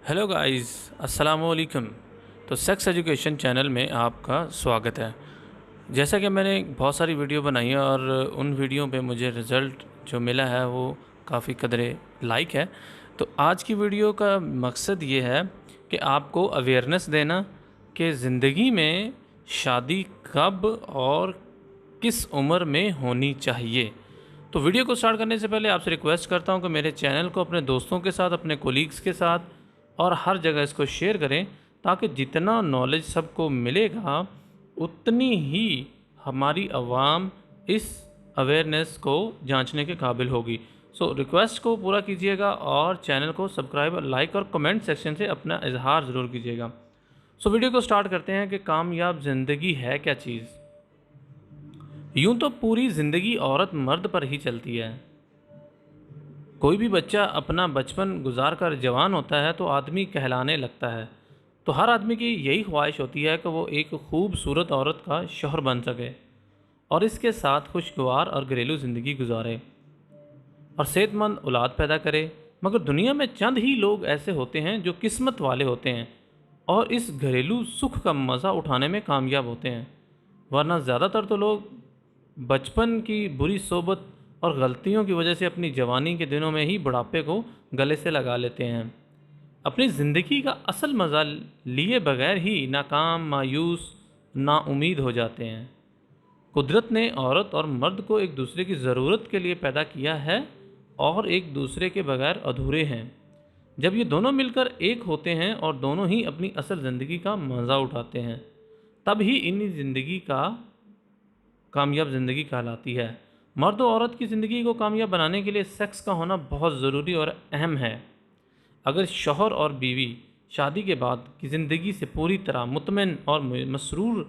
Hello guys, अस्सलाम वालेकुम। तो सेक्स एजुकेशन चैनल में आपका स्वागत है। जैसा कि मैंने बहुत सारी वीडियो बनाई है और उन वीडियो पे मुझे रिज़ल्ट जो मिला है वो काफ़ी कदरे लाइक है। तो आज की वीडियो का मकसद ये है कि आपको अवेयरनेस देना कि ज़िंदगी में शादी कब और किस उम्र में होनी चाहिए। तो वीडियो को स्टार्ट करने से पहले आपसे रिक्वेस्ट करता हूं कि मेरे चैनल को अपने दोस्तों के साथ, अपने कोलीग्स के साथ और हर जगह इसको शेयर करें, ताकि जितना नॉलेज सबको मिलेगा उतनी ही हमारी आवाम इस अवेयरनेस को जांचने के काबिल होगी। सो रिक्वेस्ट को पूरा कीजिएगा और चैनल को सब्सक्राइब, लाइक और कमेंट सेक्शन से अपना इजहार ज़रूर कीजिएगा। सो वीडियो को स्टार्ट करते हैं कि कामयाब ज़िंदगी है क्या चीज़। यूं तो पूरी ज़िंदगी औरत मर्द पर ही चलती है। कोई भी बच्चा अपना बचपन गुजार कर जवान होता है तो आदमी कहलाने लगता है। तो हर आदमी की यही ख्वाहिश होती है कि वो एक खूबसूरत औरत का शौहर बन सके और इसके साथ खुशगवार और घरेलू ज़िंदगी गुजारे और सेहतमंद औलाद पैदा करे। मगर दुनिया में चंद ही लोग ऐसे होते हैं जो किस्मत वाले होते हैं और इस घरेलू सुख का मज़ा उठाने में कामयाब होते हैं, वरना ज़्यादातर तो लोग बचपन की बुरी सोबत और गलतियों की वजह से अपनी जवानी के दिनों में ही बुढ़ापे को गले से लगा लेते हैं। अपनी ज़िंदगी का असल मज़ा लिए बगैर ही नाकाम, मायूस, नाउम्मीद हो जाते हैं। कुदरत ने औरत और मर्द को एक दूसरे की ज़रूरत के लिए पैदा किया है और एक दूसरे के बगैर अधूरे हैं। जब ये दोनों मिलकर एक होते हैं और दोनों ही अपनी असल ज़िंदगी का मज़ा उठाते हैं, तब ही इन ज़िंदगी का कामयाब ज़िंदगी कहलाती है। मर्द और औरत की ज़िंदगी को कामयाब बनाने के लिए सेक्स का होना बहुत ज़रूरी और अहम है। अगर शौहर और बीवी शादी के बाद की ज़िंदगी से पूरी तरह मुतमईन और मसरूर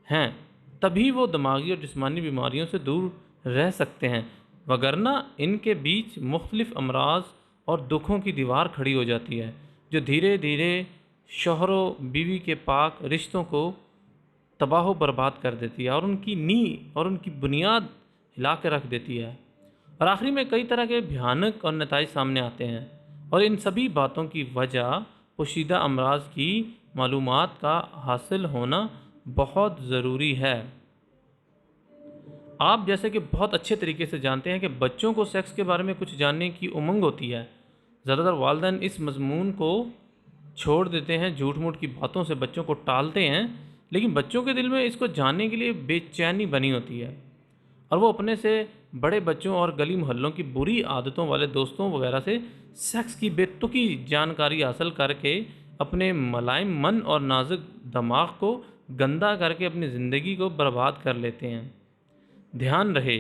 हैं, तभी वो दिमागी और जिस्मानी बीमारियों से दूर रह सकते हैं, वगरना इनके बीच मुख्तलिफ अमराज और दुखों की दीवार खड़ी हो जाती है, जो धीरे धीरे शौहरों बीवी के पाक रिश्तों को तबाह बर्बाद कर देती है और उनकी नींव और उनकी बुनियाद हिला के रख देती है। और आखिरी में कई तरह के भयानक और नताइज सामने आते हैं और इन सभी बातों की वजह पोशीदा अमराज की मालूमात का हासिल होना बहुत ज़रूरी है। आप जैसे कि बहुत अच्छे तरीके से जानते हैं कि बच्चों को सेक्स के बारे में कुछ जानने की उमंग होती है। ज़्यादातर वालिदैन इस मजमून को छोड़ देते हैं, झूठ मूठ की बातों से बच्चों को टालते हैं, लेकिन बच्चों के दिल में इसको जानने के लिए बेचैनी बनी होती है और वो अपने से बड़े बच्चों और गली मोहल्लों की बुरी आदतों वाले दोस्तों वगैरह से सेक्स की बेतुकी जानकारी हासिल करके अपने मुलायम मन और नाजुक दिमाग को गंदा करके अपनी ज़िंदगी को बर्बाद कर लेते हैं। ध्यान रहे,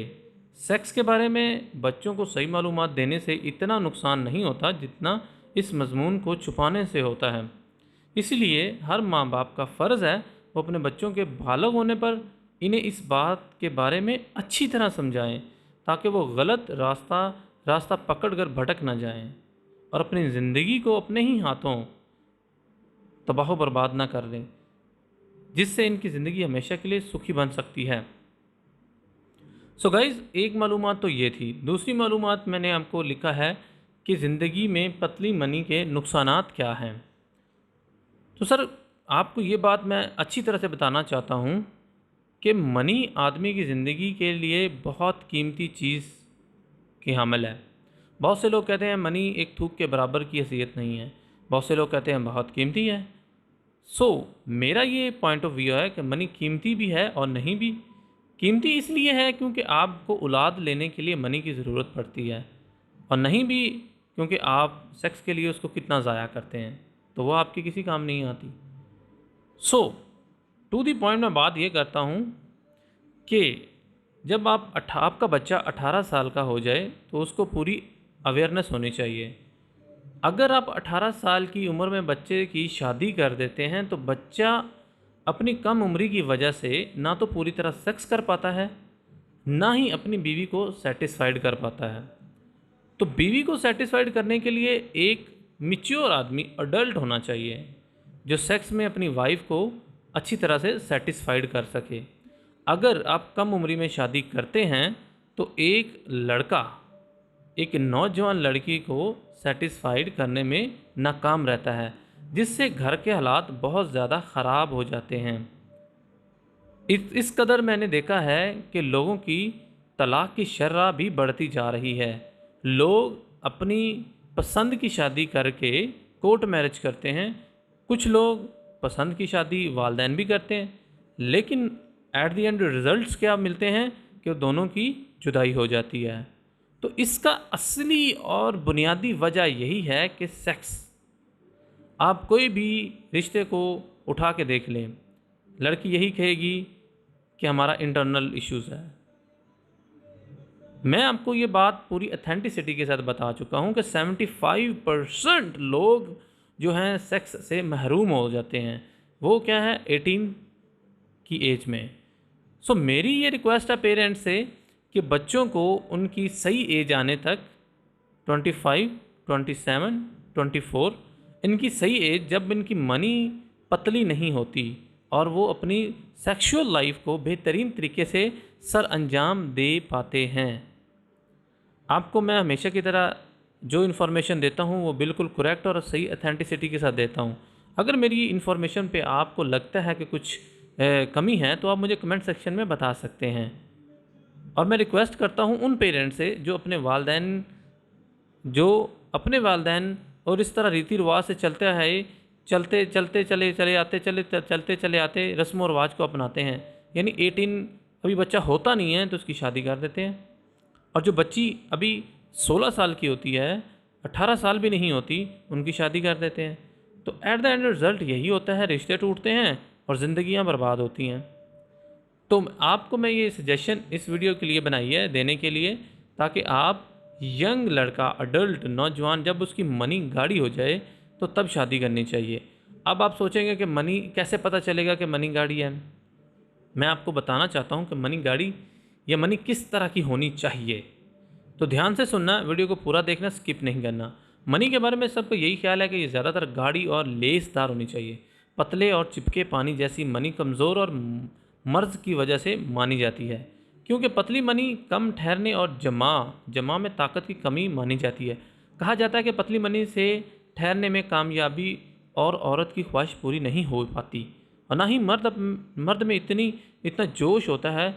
सेक्स के बारे में बच्चों को सही मालूमात देने से इतना नुकसान नहीं होता जितना इस मजमून को छुपाने से होता है। इसलिए हर माँ बाप का फ़र्ज़ है वो अपने बच्चों के बालग होने पर इन्हें इस बात के बारे में अच्छी तरह समझाएं, ताकि वो गलत रास्ता पकड़ कर भटक ना जाएं और अपनी ज़िंदगी को अपने ही हाथों तबाह बर्बाद ना कर दें, जिससे इनकी ज़िंदगी हमेशा के लिए सुखी बन सकती है। सो गाइज़, एक मालूमात तो ये थी। दूसरी मालूमात मैंने आपको लिखा है कि ज़िंदगी में पतली मनी के नुकसानात क्या हैं। तो सर, आपको ये बात मैं अच्छी तरह से बताना चाहता हूँ कि मनी आदमी की ज़िंदगी के लिए बहुत कीमती चीज़ की हामिल है। बहुत से लोग कहते हैं मनी एक थूक के बराबर की हैसियत नहीं है, बहुत से लोग कहते हैं बहुत कीमती है। मेरा ये पॉइंट ऑफ व्यू है कि मनी कीमती भी है और नहीं भी। कीमती इसलिए है क्योंकि आपको औलाद लेने के लिए मनी की ज़रूरत पड़ती है, और नहीं भी क्योंकि आप सेक्स के लिए उसको कितना ज़ाया करते हैं, तो वो आपके किसी काम नहीं आती। टू दी पॉइंट मैं बात ये करता हूँ कि जब आपका बच्चा 18 साल का हो जाए तो उसको पूरी अवेयरनेस होनी चाहिए। अगर आप 18 साल की उम्र में बच्चे की शादी कर देते हैं तो बच्चा अपनी कम उम्री की वजह से ना तो पूरी तरह सेक्स कर पाता है, ना ही अपनी बीवी को सेटिस्फाइड कर पाता है। तो बीवी को सेटिस्फाइड करने के लिए एक मैच्योर आदमी, अडल्ट होना चाहिए, जो सेक्स में अपनी वाइफ को अच्छी तरह से सेटिस्फाइड कर सके। अगर आप कम उम्री में शादी करते हैं तो एक लड़का एक नौजवान लड़की को सेटिस्फाइड करने में नाकाम रहता है, जिससे घर के हालात बहुत ज़्यादा ख़राब हो जाते हैं। इस कदर मैंने देखा है कि लोगों की तलाक की शर्रा भी बढ़ती जा रही है। लोग अपनी पसंद की शादी करके कोर्ट मैरिज करते हैं। कुछ लोग पसंद की शादी वालदैन भी करते हैं, लेकिन एट द एंड रिजल्ट्स क्या मिलते हैं कि दोनों की जुदाई हो जाती है। तो इसका असली और बुनियादी वजह यही है कि सेक्स। आप कोई भी रिश्ते को उठा के देख लें, लड़की यही कहेगी कि हमारा इंटरनल इश्यूज़ है। मैं आपको ये बात पूरी अथेंटिसिटी के साथ बता चुका हूँ कि 75% लोग जो हैं सेक्स से महरूम हो जाते हैं। वो क्या है, 18 की एज में। सो मेरी ये रिक्वेस्ट है पेरेंट्स से कि बच्चों को उनकी सही एज आने तक 25, 27, 24, इनकी सही एज जब इनकी मनी पतली नहीं होती और वो अपनी सेक्सुअल लाइफ को बेहतरीन तरीके से सर अंजाम दे पाते हैं। आपको मैं हमेशा की तरह जो इन्फॉर्मेशन देता हूँ वो बिल्कुल करेक्ट और सही अथेंटिसिटी के साथ देता हूँ। अगर मेरी इन्फॉर्मेशन पे आपको लगता है कि कुछ कमी है तो आप मुझे कमेंट सेक्शन में बता सकते हैं। और मैं रिक्वेस्ट करता हूँ उन पेरेंट्स से जो अपने वालदैन और इस तरह रीति रिवाज से चलते चले आते रस्म व रवाज को अपनाते हैं। यानी 18 अभी बच्चा होता नहीं है तो उसकी शादी कर देते हैं, और जो बच्ची अभी 16 साल की होती है, 18 साल भी नहीं होती, उनकी शादी कर देते हैं। तो एट द एंड रिज़ल्ट यही होता है, रिश्ते टूटते हैं और ज़िंदगियां बर्बाद होती हैं। तो आपको मैं ये सजेशन इस वीडियो के लिए बनाई है, देने के लिए, ताकि आप यंग लड़का, अडल्ट, नौजवान जब उसकी मनी गाढ़ी हो जाए तो तब शादी करनी चाहिए। अब आप सोचेंगे कि मनी कैसे पता चलेगा कि मनी गाढ़ी है। मैं आपको बताना चाहता हूँ कि मनी गाढ़ी या मनी किस तरह की होनी चाहिए। तो ध्यान से सुनना, वीडियो को पूरा देखना, स्किप नहीं करना। मनी के बारे में सबको यही ख्याल है कि ये ज़्यादातर गाढ़ी और लेसदार होनी चाहिए। पतले और चिपके पानी जैसी मनी कमज़ोर और मर्ज की वजह से मानी जाती है, क्योंकि पतली मनी कम ठहरने और जमा में ताकत की कमी मानी जाती है। कहा जाता है कि पतली मनी से ठहरने में कामयाबी और औरत की ख्वाहिश पूरी नहीं हो पाती, और ना ही मर्द में इतना जोश होता है,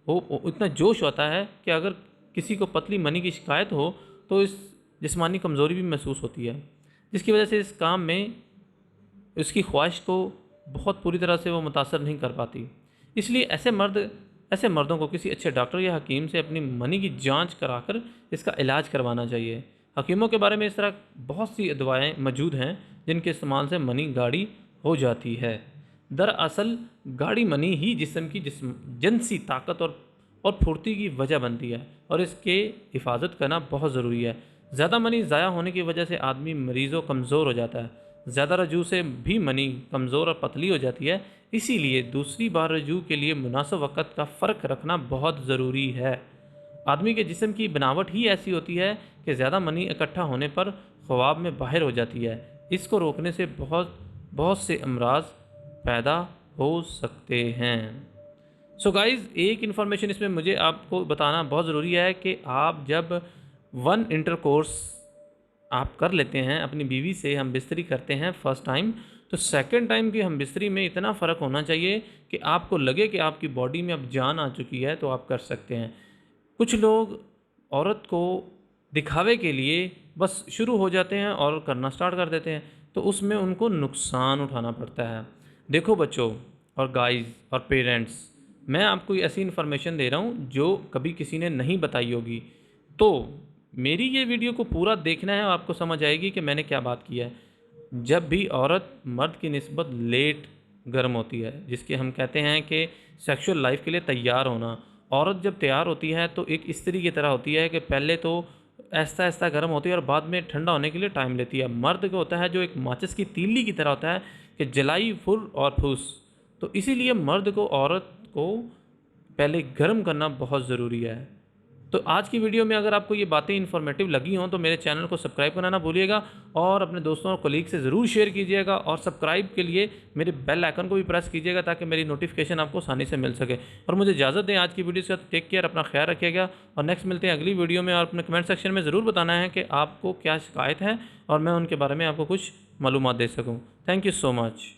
वो इतना जोश होता है कि अगर किसी को पतली मनी की शिकायत हो तो इस जिस्मानी कमज़ोरी भी महसूस होती है, जिसकी वजह से इस काम में उसकी ख्वाहिश को बहुत पूरी तरह से वो मुतासर नहीं कर पाती। इसलिए ऐसे मर्दों को किसी अच्छे डॉक्टर या हकीम से अपनी मनी की जांच कराकर इसका इलाज करवाना चाहिए। हकीमों के बारे में इस तरह बहुत सी दवाएं मौजूद हैं जिनके इस्तेमाल से मनी गाढ़ी हो जाती है। दरअसल गाढ़ी मनी ही जिस्म की जिनसी ताकत और फुर्ती की वजह बनती है, और इसके हिफाजत करना बहुत ज़रूरी है। ज़्यादा मनी ज़ाया होने की वजह से आदमी मरीज़ व कमज़ोर हो जाता है। ज़्यादा रजू से भी मनी कमज़ोर और पतली हो जाती है। इसीलिए दूसरी बार रजू के लिए मुनासिब वक़्त का फ़र्क रखना बहुत ज़रूरी है। आदमी के जिस्म की बनावट ही ऐसी होती है कि ज़्यादा मनी इकट्ठा होने पर ख्वाब में बाहर हो जाती है। इसको रोकने से बहुत से अमराज पैदा हो सकते हैं। सो गाइज़, एक इन्फॉर्मेशन इसमें मुझे आपको बताना बहुत ज़रूरी है कि आप जब वन इंटरकोर्स आप कर लेते हैं अपनी बीवी से, हम बिस्तरी करते हैं फर्स्ट टाइम, तो सेकंड टाइम की हम बिस्तरी में इतना फ़र्क होना चाहिए कि आपको लगे कि आपकी बॉडी में अब जान आ चुकी है, तो आप कर सकते हैं। कुछ लोग औरत को दिखावे के लिए बस शुरू हो जाते हैं और करना स्टार्ट कर देते हैं, तो उसमें उनको नुकसान उठाना पड़ता है। देखो बच्चों और गाइस और पेरेंट्स, मैं आपको ऐसी इन्फॉर्मेशन दे रहा हूँ जो कभी किसी ने नहीं बताई होगी। तो मेरी ये वीडियो को पूरा देखना है और आपको समझ आएगी कि मैंने क्या बात की है। जब भी औरत मर्द की निस्बत लेट गर्म होती है, जिसके हम कहते हैं कि सेक्सुअल लाइफ के लिए तैयार होना, औरत जब तैयार होती है तो एक स्त्री की तरह होती है कि पहले तो ऐसा ऐसा गर्म होती है और बाद में ठंडा होने के लिए टाइम लेती है। मर्द को होता है जो एक माचिस की तीली की तरह होता है कि जलाई फुर और फूस। तो इसीलिए मर्द को औरत को पहले गर्म करना बहुत ज़रूरी है। तो आज की वीडियो में अगर आपको ये बातें इन्फॉर्मेटिव लगी हों तो मेरे चैनल को सब्सक्राइब करना ना भूलिएगा और अपने दोस्तों और कलीग से ज़रूर शेयर कीजिएगा, और सब्सक्राइब के लिए मेरे बेल आइकन को भी प्रेस कीजिएगा ताकि मेरी नोटिफिकेशन आपको आसानी से मिल सके। और मुझे इजाज़त दें आज की वीडियो से। टेक केयर, अपना ख्याल रखिएगा और नेक्स्ट मिलते हैं अगली वीडियो में। और अपने कमेंट सेक्शन में ज़रूर बताना है कि आपको क्या शिकायत है और मैं उनके बारे में आपको कुछ मालूमात दे सकूँ। Thank you so much.